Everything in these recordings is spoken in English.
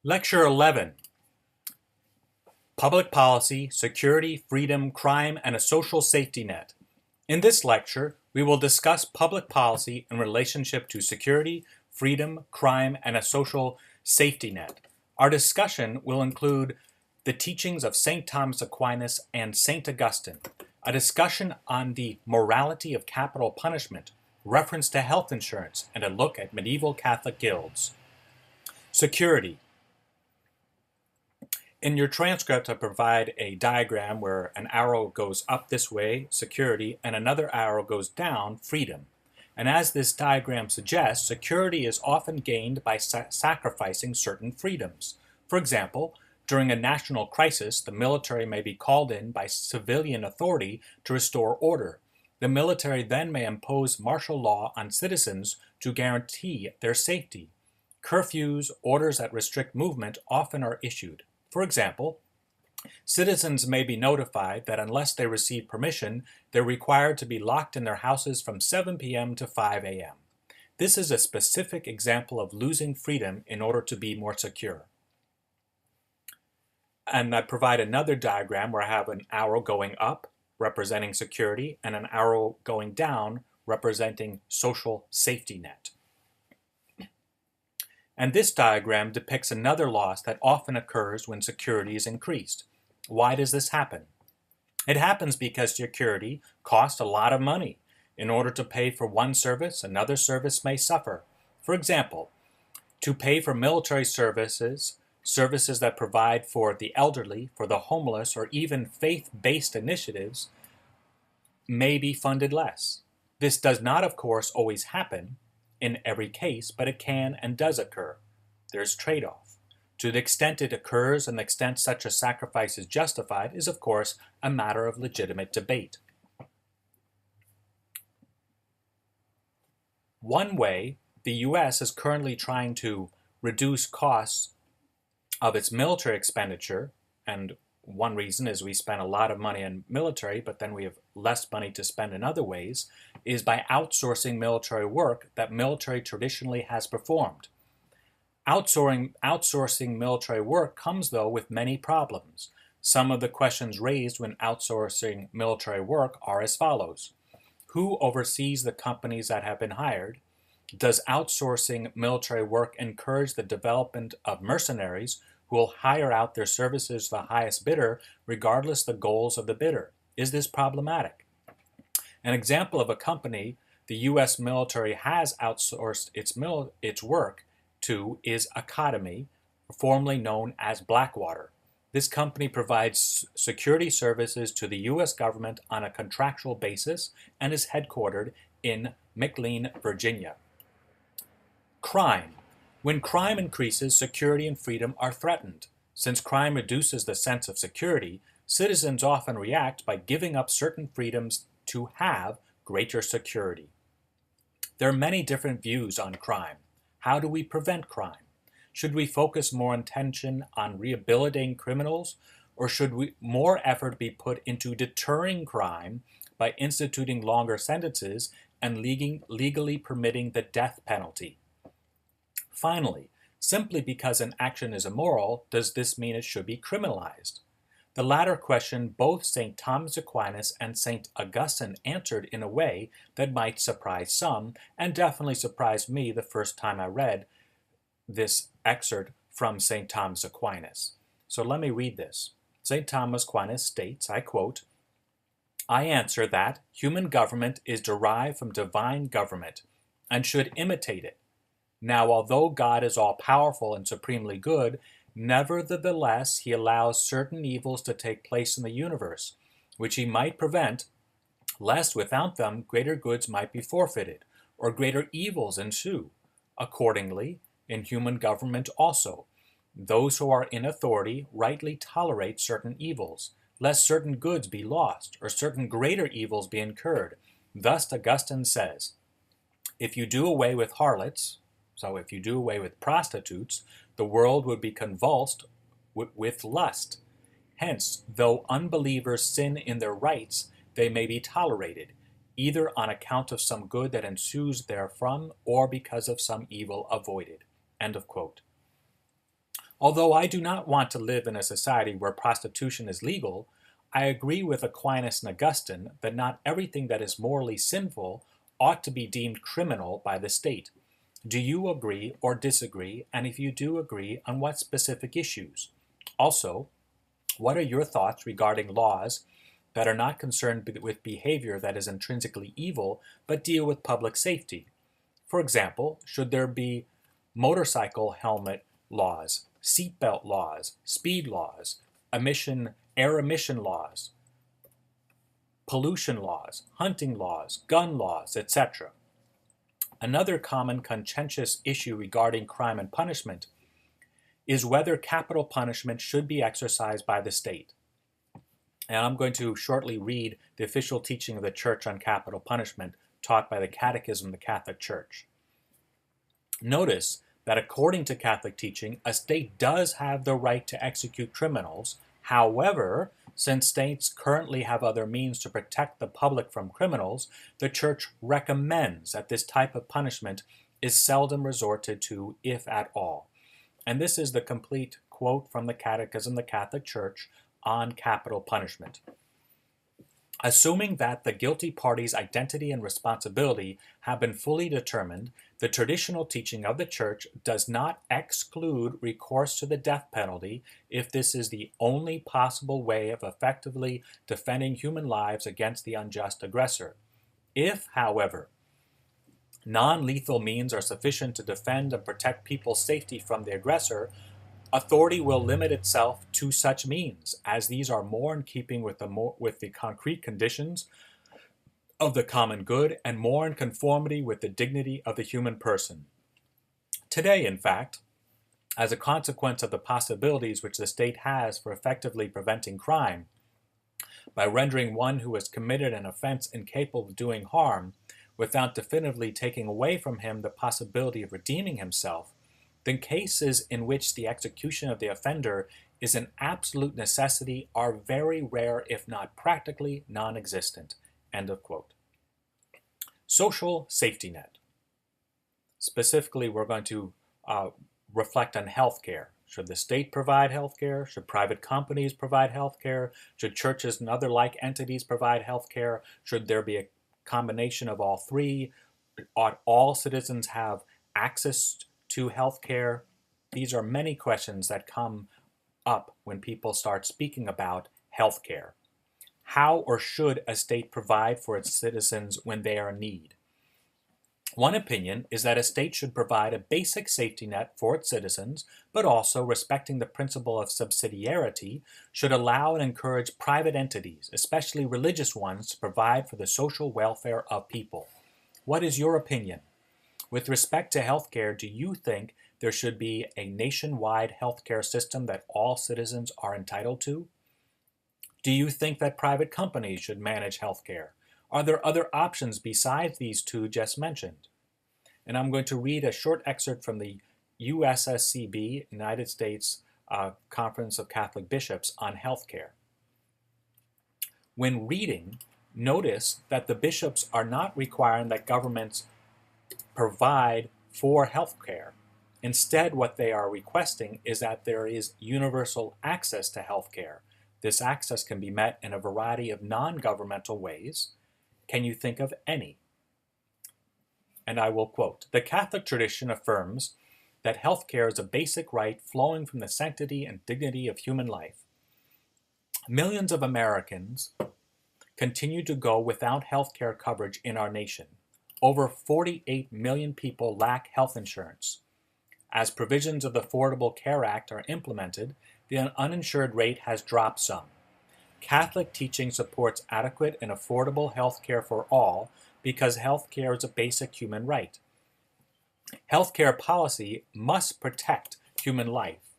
Lecture 11, Public Policy, Security, Freedom, Crime, and a Social Safety Net. In this lecture, we will discuss public policy in relationship to security, freedom, crime, and a social safety net. Our discussion will include the teachings of St. Thomas Aquinas and St. Augustine, a discussion on the morality of capital punishment, reference to health insurance, and a look at medieval Catholic guilds. Security. In your transcript, I provide a diagram where an arrow goes up this way, security, and another arrow goes down, freedom. And as this diagram suggests, security is often gained by sacrificing certain freedoms. For example, during a national crisis, the military may be called in by civilian authority to restore order. The military then may impose martial law on citizens to guarantee their safety. Curfews, orders that restrict movement, often are issued. For example, citizens may be notified that unless they receive permission, they're required to be locked in their houses from 7 p.m. to 5 a.m. This is a specific example of losing freedom in order to be more secure. And I provide another diagram where I have an arrow going up, representing security, and an arrow going down, representing social safety net. And this diagram depicts another loss that often occurs when security is increased. Why does this happen? It happens because security costs a lot of money. In order to pay for one service, another service may suffer. For example, to pay for military services, services that provide for the elderly, for the homeless, or even faith-based initiatives may be funded less. This does not, of course, always happen in every case, but it can and does occur. There's trade-off. To the extent it occurs and the extent such a sacrifice is justified is, of course, a matter of legitimate debate. One way the U.S. is currently trying to reduce costs of its military expenditure, and one reason is we spend a lot of money on military, but then we have less money to spend in other ways, is by outsourcing military work that military traditionally has performed. Outsourcing military work comes, though, with many problems. Some of the questions raised when outsourcing military work are as follows. Who oversees the companies that have been hired? Does outsourcing military work encourage the development of mercenaries who will hire out their services to the highest bidder regardless the goals of the bidder? Is this problematic? An example of a company the U.S. military has outsourced its work to is Academy, formerly known as Blackwater. This company provides security services to the U.S. government on a contractual basis and is headquartered in McLean, Virginia. Crime. When crime increases, security and freedom are threatened. Since crime reduces the sense of security, citizens often react by giving up certain freedoms to have greater security. There are many different views on crime. How do we prevent crime? Should we focus more attention on rehabilitating criminals, or should more effort be put into deterring crime by instituting longer sentences and legally permitting the death penalty? Finally, simply because an action is immoral, does this mean it should be criminalized? The latter question both St. Thomas Aquinas and St. Augustine answered in a way that might surprise some, and definitely surprised me the first time I read this excerpt from St. Thomas Aquinas. So let me read this. St. Thomas Aquinas states, I quote, "I answer that human government is derived from divine government and should imitate it. Now, although God is all-powerful and supremely good, nevertheless he allows certain evils to take place in the universe, which he might prevent, lest without them greater goods might be forfeited, or greater evils ensue. Accordingly, in human government also, those who are in authority rightly tolerate certain evils, lest certain goods be lost, or certain greater evils be incurred. Thus Augustine says, if you do away with harlots, so if you do away with prostitutes, the world would be convulsed with lust. Hence, though unbelievers sin in their rights, they may be tolerated, either on account of some good that ensues therefrom, or because of some evil avoided." End of quote. Although I do not want to live in a society where prostitution is legal, I agree with Aquinas and Augustine that not everything that is morally sinful ought to be deemed criminal by the state. Do you agree or disagree? And if you do agree, on what specific issues? Also, what are your thoughts regarding laws that are not concerned with behavior that is intrinsically evil, but deal with public safety? For example, should there be motorcycle helmet laws, seatbelt laws, speed laws, air emission laws, pollution laws, hunting laws, gun laws, etc.? Another common contentious issue regarding crime and punishment is whether capital punishment should be exercised by the state. And I'm going to shortly read the official teaching of the Church on capital punishment taught by the Catechism of the Catholic Church. Notice that according to Catholic teaching, a state does have the right to execute criminals. However, since states currently have other means to protect the public from criminals, the Church recommends that this type of punishment is seldom resorted to, if at all. And this is the complete quote from the Catechism of the Catholic Church on capital punishment. Assuming that the guilty party's identity and responsibility have been fully determined, the traditional teaching of the Church does not exclude recourse to the death penalty if this is the only possible way of effectively defending human lives against the unjust aggressor. If, however, non-lethal means are sufficient to defend and protect people's safety from the aggressor, authority will limit itself to such means, as these are more in keeping with the concrete conditions of the common good and more in conformity with the dignity of the human person. Today, in fact, as a consequence of the possibilities which the state has for effectively preventing crime, by rendering one who has committed an offense incapable of doing harm, without definitively taking away from him the possibility of redeeming himself, then cases in which the execution of the offender is an absolute necessity are very rare, if not practically non-existent. End of quote. Social safety net. Specifically, we're going to reflect on healthcare. Should the state provide healthcare? Should private companies provide healthcare? Should churches and other like entities provide healthcare? Should there be a combination of all three? Ought all citizens have access to healthcare? These are many questions that come up when people start speaking about healthcare. How or should a state provide for its citizens when they are in need? One opinion is that a state should provide a basic safety net for its citizens, but also, respecting the principle of subsidiarity, should allow and encourage private entities, especially religious ones, to provide for the social welfare of people. What is your opinion? With respect to healthcare, do you think there should be a nationwide healthcare system that all citizens are entitled to? Do you think that private companies should manage healthcare? Are there other options besides these two just mentioned? And I'm going to read a short excerpt from the USSCB, United States Conference of Catholic Bishops, on healthcare. When reading, notice that the bishops are not requiring that governments provide for healthcare. Instead, what they are requesting is that there is universal access to healthcare. This access can be met in a variety of non-governmental ways. Can you think of any? And I will quote, "The Catholic tradition affirms that healthcare is a basic right flowing from the sanctity and dignity of human life. Millions of Americans continue to go without healthcare coverage in our nation. Over 48 million people lack health insurance. As provisions of the Affordable Care Act are implemented, the uninsured rate has dropped some. Catholic teaching supports adequate and affordable health care for all because health care is a basic human right. Healthcare policy must protect human life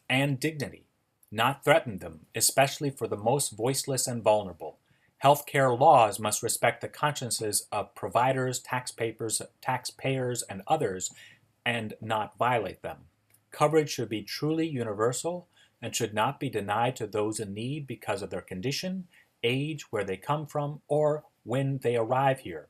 and dignity, not threaten them, especially for the most voiceless and vulnerable. Healthcare laws must respect the consciences of providers, taxpayers, and others, and not violate them. Coverage should be truly universal and should not be denied to those in need because of their condition, age, where they come from, or when they arrive here.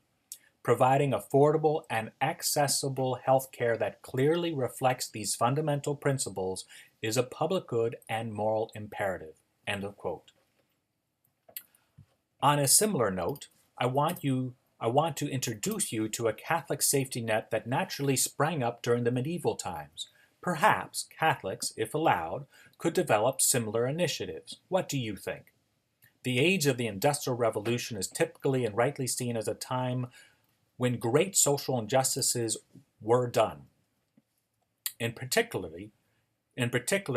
Providing affordable and accessible health care that clearly reflects these fundamental principles is a public good and moral imperative." End of quote. On a similar note, I want to introduce you to a Catholic safety net that naturally sprang up during the medieval times. Perhaps Catholics, if allowed, could develop similar initiatives. What do you think? The age of the Industrial Revolution is typically and rightly seen as a time when great social injustices were done. In particular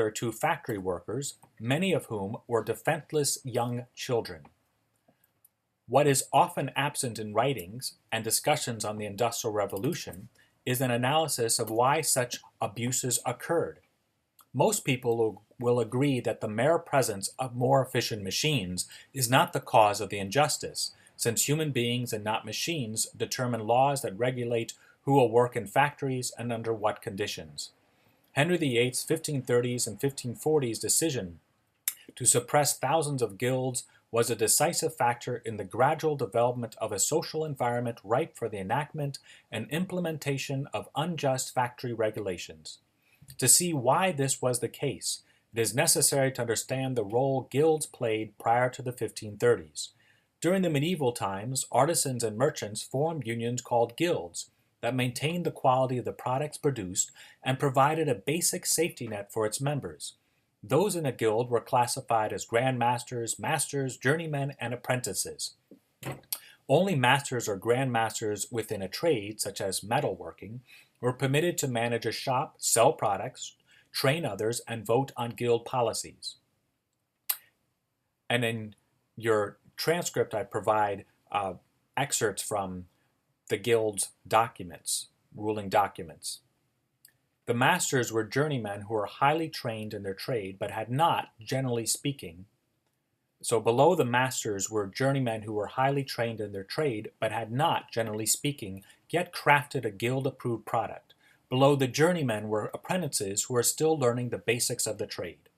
to factory workers, many of whom were defenseless young children. What is often absent in writings and discussions on the Industrial Revolution is an analysis of why such abuses occurred. Most people will agree that the mere presence of more efficient machines is not the cause of the injustice, since human beings and not machines determine laws that regulate who will work in factories and under what conditions. Henry VIII's 1530s and 1540s decision to suppress thousands of guilds was a decisive factor in the gradual development of a social environment ripe for the enactment and implementation of unjust factory regulations. To see why this was the case, it is necessary to understand the role guilds played prior to the 1530s. During the medieval times, artisans and merchants formed unions called guilds that maintained the quality of the products produced and provided a basic safety net for its members. Those in a guild were classified as grand masters, masters, journeymen, and apprentices. Only masters or grand masters within a trade, such as metalworking, were permitted to manage a shop, sell products, train others, and vote on guild policies. And in your transcript, I provide excerpts from the guild's documents, ruling documents. The masters were journeymen who were highly trained in their trade, but had not, generally speaking, so below the masters were journeymen who were highly trained in their trade, but had not, generally speaking, yet crafted a guild-approved product. Below the journeymen were apprentices who were still learning the basics of the trade.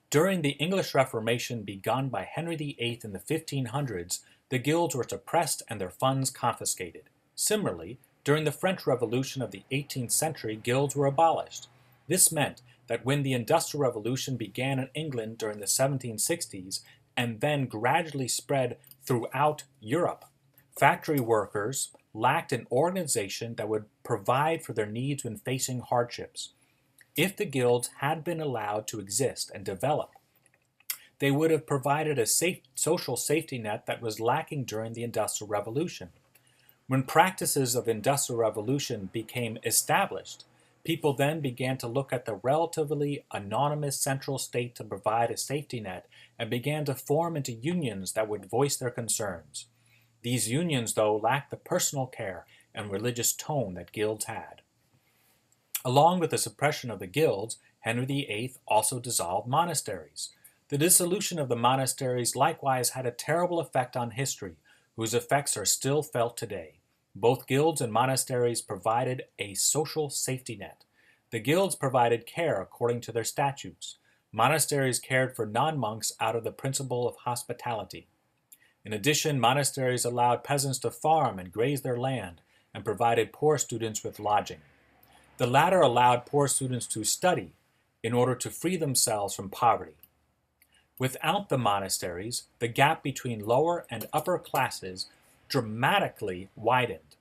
During the English Reformation begun by Henry VIII in the 1500s, the guilds were suppressed and their funds confiscated. Similarly, during the French Revolution of the 18th century, guilds were abolished. This meant that when the Industrial Revolution began in England during the 1760s and then gradually spread throughout Europe, factory workers lacked an organization that would provide for their needs when facing hardships. If the guilds had been allowed to exist and develop, they would have provided a social safety net that was lacking during the Industrial Revolution. When practices of Industrial Revolution became established, people then began to look at the relatively anonymous central state to provide a safety net and began to form into unions that would voice their concerns. These unions, though, lacked the personal care and religious tone that guilds had. Along with the suppression of the guilds, Henry VIII also dissolved monasteries. The dissolution of the monasteries likewise had a terrible effect on history, whose effects are still felt today. Both guilds and monasteries provided a social safety net. The guilds provided care according to their statutes. Monasteries cared for non-monks out of the principle of hospitality. In addition, monasteries allowed peasants to farm and graze their land and provided poor students with lodging. The latter allowed poor students to study in order to free themselves from poverty. Without the monasteries, the gap between lower and upper classes dramatically widened.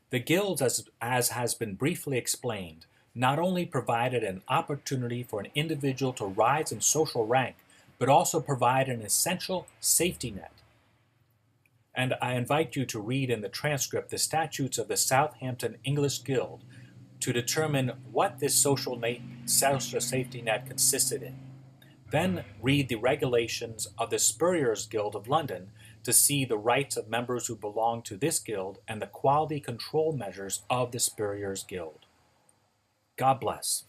The guilds, as has been briefly explained, not only provided an opportunity for an individual to rise in social rank, but also provide an essential safety net. And I invite you to read in the transcript the statutes of the Southampton English Guild to determine what this social safety net consisted in. Then read the regulations of the Spurrier's Guild of London to see the rights of members who belong to this guild and the quality control measures of the Spurrier's Guild. God bless.